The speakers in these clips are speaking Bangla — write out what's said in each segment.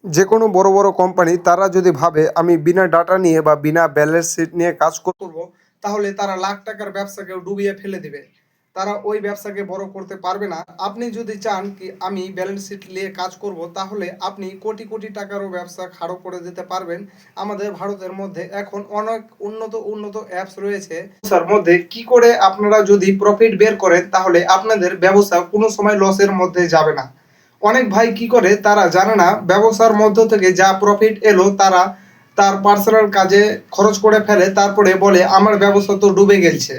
যে কোনো বড় বড় কোম্পানি তারা যদি ভাবে আমি বিনা ডাটা নিয়ে বা বিনা ব্যালেন্স শিট নিয়ে কাজ করব, তাহলে তারা লাখ টাকার ব্যবসাকে ডুবিয়ে ফেলে দিবে। তারা ওই ব্যবসাকে বড় করতে পারবে না। আপনি যদি চান কি আমি ব্যালেন্স শিট নিয়ে কাজ করব, তাহলে আপনি কোটি কোটি টাকারও ব্যবসা খাড়ো করে দিতে পারবেন। আমাদের ভারতের মধ্যে এখন অনেক উন্নত উন্নত অ্যাপস রয়েছে, তার মধ্যে কি করে আপনারা যদি প্রফিট বের করেন, তাহলে আপনাদের ব্যবসা কোনো সময় লসের মধ্যে যাবে না। অনেক ভাই কি করে তারা জানে না ব্যবসার মধ্য থেকে যা প্রফিট এলো তারা তার পার্সোনাল কাজে খরচ করে ফেলে, তারপরে বলে আমার ব্যবসা তো ডুবে গেছে।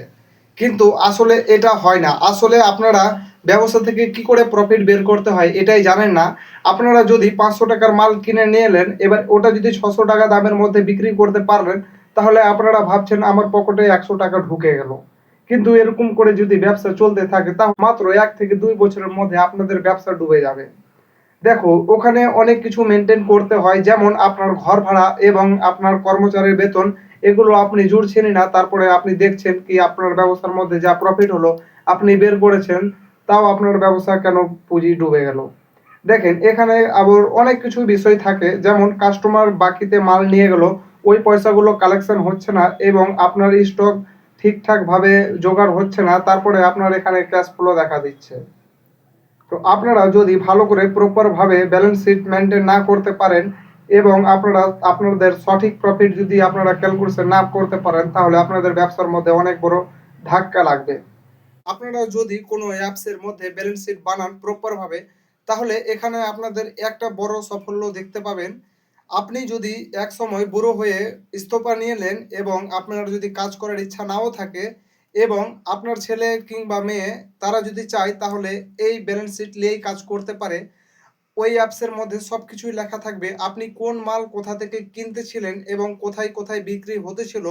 কিন্তু আসলে এটা হয় না। আসলে আপনারা ব্যবসা থেকে কি করে প্রফিট বের করতে হয় এটাই জানেন না। আপনারা যদি 500 টাকার মাল কিনে নিয়ে এলেন, এবার ওটা যদি 600 টাকা দামের মধ্যে বিক্রি করতে পারলেন, তাহলে আপনারা ভাবছেন আমার পকেটে 100 টাকা ঢুকে গেল। কিন্তু এরকম করে যদি ব্যবসা চলতে থাকে তাহলে মাত্র 1 থেকে 2 বছরের মধ্যে আপনাদের ব্যবসা ডুবে যাবে। দেখো, ওখানে অনেক কিছু মেনটেন করতে হয়, যেমন আপনার ঘর ভাড়া এবং আপনার কর্মচারীর বেতন। এগুলো আপনি জুড়ছেনই না, তারপরে আপনি দেখছেন কি আপনার ব্যবসার মধ্যে যা প্রফিট হলো আপনি বের করেছেন, তাও আপনার ব্যবসা কেন পুঁজি ডুবে গেল। দেখেন, এখানে আবার অনেক কিছু বিষয় থাকে, যেমন কাস্টমার বাকিতে মাল নিয়ে গেল, ওই পয়সাগুলো কালেকশন হচ্ছে না এবং আপনার স্টক ঠিকঠাক ভাবে জোগাড় হচ্ছে না, তারপরে আপনার এখানে ক্যাশ ফ্লো দেখা দিচ্ছে। তো আপনারা যদি ভালো করে প্রপার ভাবে ব্যালেন্স শিট মেনটেন না করতে পারেন এবং আপনারা আপনাদের সঠিক প্রফিট যদি আপনারা ক্যালকুলেশন না করতে পারেন, তাহলে আপনাদের ব্যবসার মধ্যে অনেক বড় ধাক্কা লাগবে। আপনারা যদি কোনো অ্যাপসের মধ্যে ব্যালেন্স শিট বানান প্রপার ভাবে, তাহলে এখানে আপনাদের একটা বড় সাফল্য দেখতে পাবেন। আপনি যদি এক সময় বুড়ো হয়ে ইস্তফা নিয়ে নেন এবং আপনার যদি কাজ করার ইচ্ছা নাও থাকে, এবং আপনার ছেলে কিংবা মেয়ে তারা যদি চায়, তাহলে এই ব্যালেন্স শিট নিয়েই কাজ করতে পারে। ওই অ্যাপসের মধ্যে সবকিছুই লেখা থাকবে, আপনি কোন মাল কোথা থেকে কিনতেছিলেন এবং কোথায় কোথায় বিক্রি হতেছিল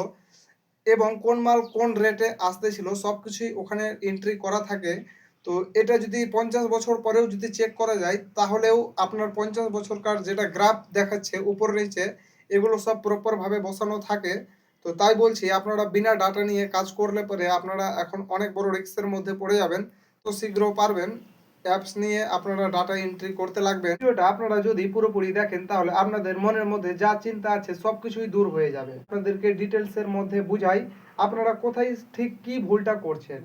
এবং কোন মাল কোন রেটে আসতেছিল, সবকিছুই ওখানে এন্ট্রি করা থাকে। তো এটা যদি 50 বছর পরেও যদি চেক করা যায়, তাহলেও আপনার 50 বছরকার যেটা গ্রাফ দেখাচ্ছে উপর নিচে, এগুলো সব প্রপার ভাবে বসানো থাকে। তো তাই বলছি, আপনারা বিনা ডাটা নিয়ে কাজ করলে পরে আপনারা এখন অনেক বড় রিস্কের মধ্যে পড়ে যাবেন। তো শীঘ্র পারবেন অ্যাপস নিয়ে আপনারা ডাটা এন্ট্রি করতে লাগবেন। ভিডিওটা আপনারা যদি পুরোপুরি দেখেন, তাহলে আপনাদের মনের মধ্যে যা চিন্তা আছে সবকিছুই দূর হয়ে যাবে। আপনাদেরকে ডিটেলস এর মধ্যে বুঝাই আপনারা কোথায় ঠিক কি ভুলটা করছেন।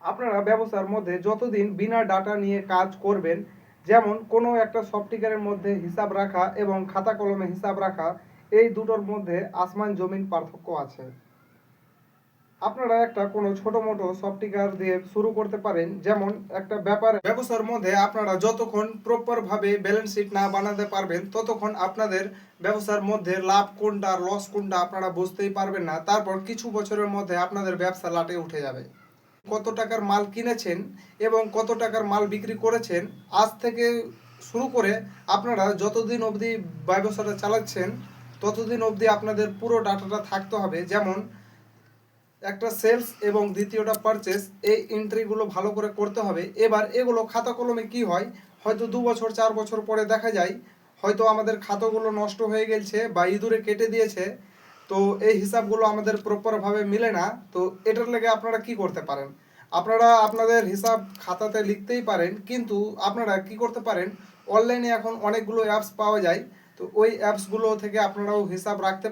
আপনারা ব্যবসার মধ্যে যতদিন বিনা ডাটা নিয়ে কাজ করবেন, যেমন কোনো একটা সফটওয়্যারের মধ্যে হিসাব রাখা এবং খাতা কলমে হিসাব রাখা, এই দুটোর মধ্যে আসমান জমিন পার্থক্য আছে। আপনারা একটা কোনো ছোট মোটো সফটওয়্যার দিয়ে শুরু করতে পারেন, যেমন একটা ব্যবসার মধ্যে আপনারা যতক্ষণ প্রপার ভাবে ব্যালেন্স শিট না বানাতে পারবেন, ততক্ষণ আপনাদের ব্যবসার মধ্যে লাভ কোনটা আর লস কোনটা আপনারা বুঝতেই পারবেন না। তারপর কিছু বছরের মধ্যে আপনাদের ব্যবসা লাটে উঠে যাবে। কত টাকার মাল কিনেছেন এবং কত টাকার মাল বিক্রি করেছেন, আজ থেকে শুরু করে আপনারা যতদিন অবধি ব্যবসাটা চালাচ্ছেন, ততদিন অবধি আপনাদের পুরো ডাটাটা থাকতে হবে। যেমন একটা সেলস এবং দ্বিতীয়টা পারচেস, এই এন্ট্রিগুলো ভালো করে করতে হবে। এবার এগুলো খাতা কলমে কি হয়, হয়তো 2 বছর 4 বছর পরে দেখা যায় হয়তো আমাদের খাতাগুলো নষ্ট হয়ে গেছে বা ইঁদুরে কেটে দিয়েছে। তো এই হিসাবগুলো আমাদের প্রপারভাবে মিলে না। তো এটার লেগে আপনারা কি করতে পারেন, আপনারা আপনাদের হিসাব খাতাতে লিখতেই পারেন, কিন্তু আপনারা কি করতে পারেন, অনলাইনে এখন অনেকগুলো অ্যাপস পাওয়া যায়। তো ওই অ্যাপসগুলো থেকে আপনারাও হিসাব রাখতে